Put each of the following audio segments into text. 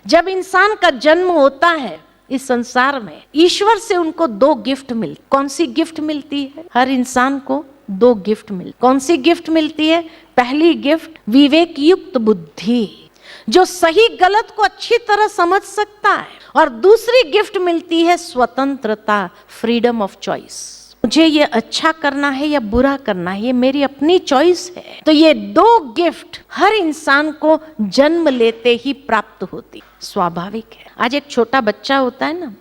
जब इंसान का जन्म होता है इस संसार में, ईश्वर से उनको दो गिफ्ट मिलती। कौन सी गिफ्ट मिलती है? हर इंसान को दो गिफ्ट मिलती। कौन सी गिफ्ट मिलती है? पहली गिफ्ट विवेक युक्त बुद्धि, जो सही गलत को अच्छी तरह समझ सकता है, और दूसरी गिफ्ट मिलती है स्वतंत्रता, फ्रीडम ऑफ चॉइस। मुझे ये अच्छा करना है या बुरा करना है, ये मेरी अपनी चॉइस है। तो ये दो गिफ्ट हर इंसान को जन्म लेते ही प्राप्त होती, स्वाभाविक है। आज एक छोटा बच्चा होता है ना,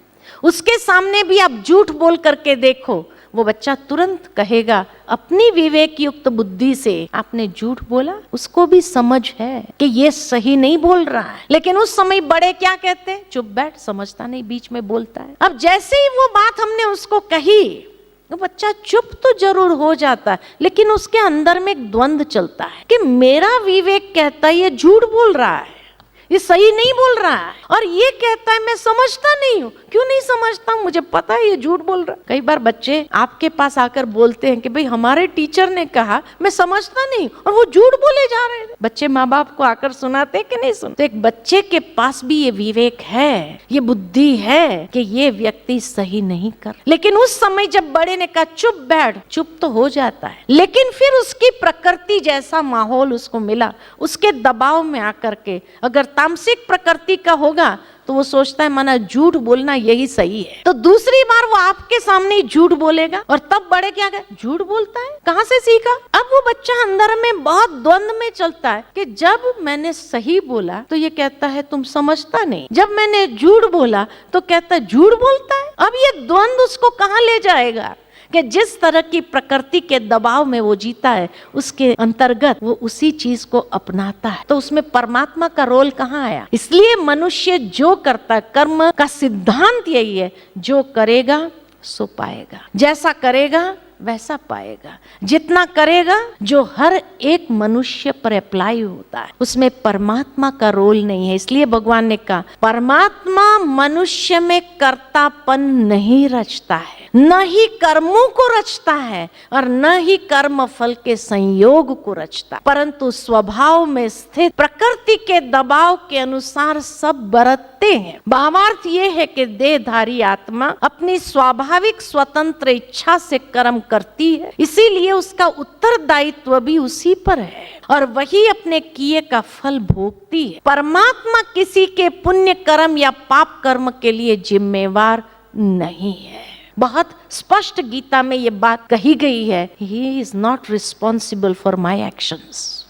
उसके सामने भी आप झूठ बोल करके देखो, वो बच्चा तुरंत कहेगा अपनी विवेक युक्त बुद्धि से आपने झूठ बोला। उसको भी समझ है कि ये सही नहीं बोल रहा है, लेकिन उस समय बड़े क्या कहते हैं? चुप बैठ, समझता नहीं, बीच में बोलता है। अब जैसे ही वो बात हमने उसको कही, वो बच्चा चुप तो जरूर हो जाता है, लेकिन उसके अंदर में एक द्वंद्व चलता है कि मेरा विवेक कहता है ये झूठ बोल रहा है, ये सही नहीं बोल रहा है, और ये कहता है मैं समझता नहीं हूँ। क्यों नहीं समझता हूँ? मुझे पता है ये झूठ बोल रहा है। कई बार बच्चे आपके पास आकर बोलते हैं कि भाई हमारे टीचर ने कहा, मैं समझता नहीं, और वो झूठ बोले जा रहे हैं। बच्चे माँ बाप को आकर सुनाते कि नहीं सुनते? तो एक बच्चे के पास भी ये विवेक है, ये बुद्धि है कि ये व्यक्ति सही नहीं कर, लेकिन उस समय जब बड़े ने कहा चुप बैठ, चुप तो हो जाता है, लेकिन फिर उसकी प्रकृति जैसा माहौल उसको मिला, उसके दबाव में आकर के, अगर तामसिक प्रकृति का होगा तो वो सोचता है माना झूठ बोलना यही सही है, तो दूसरी बार वो आपके सामने ही झूठ बोलेगा, और तब बड़े क्या कहे, झूठ बोलता है, कहाँ से सीखा? अब वो बच्चा अंदर में बहुत द्वंद में चलता है कि जब मैंने सही बोला तो ये कहता है तुम समझता नहीं, जब मैंने झूठ बोला तो कहता है झूठ बोलता है। अब ये द्वंद उसको कहाँ ले जाएगा कि जिस तरह की प्रकृति के दबाव में वो जीता है, उसके अंतर्गत वो उसी चीज को अपनाता है। तो उसमें परमात्मा का रोल कहाँ आया? इसलिए मनुष्य जो करता, कर्म का सिद्धांत यही है, जो करेगा सो पाएगा, जैसा करेगा वैसा पाएगा, जितना करेगा, जो हर एक मनुष्य पर अप्लाई होता है, उसमें परमात्मा का रोल नहीं है। इसलिए भगवान ने कहा परमात्मा मनुष्य में कर्तापन नहीं रचता है, न ही कर्मों को रचता है, और न ही कर्म फल के संयोग को रचता, परंतु स्वभाव में स्थित प्रकृति के दबाव के अनुसार सब बरतते हैं। भावार्थ ये है कि देहधारी आत्मा अपनी स्वाभाविक स्वतंत्र इच्छा से कर्म करती है, इसीलिए उसका उत्तरदायित्व भी उसी पर है, और वही अपने किए का फल भोगती है। परमात्मा किसी के पुण्य कर्म या पाप कर्म के लिए जिम्मेवार नहीं है। बहुत स्पष्ट गीता में ये बात कही गई है, he is not responsible for my actions.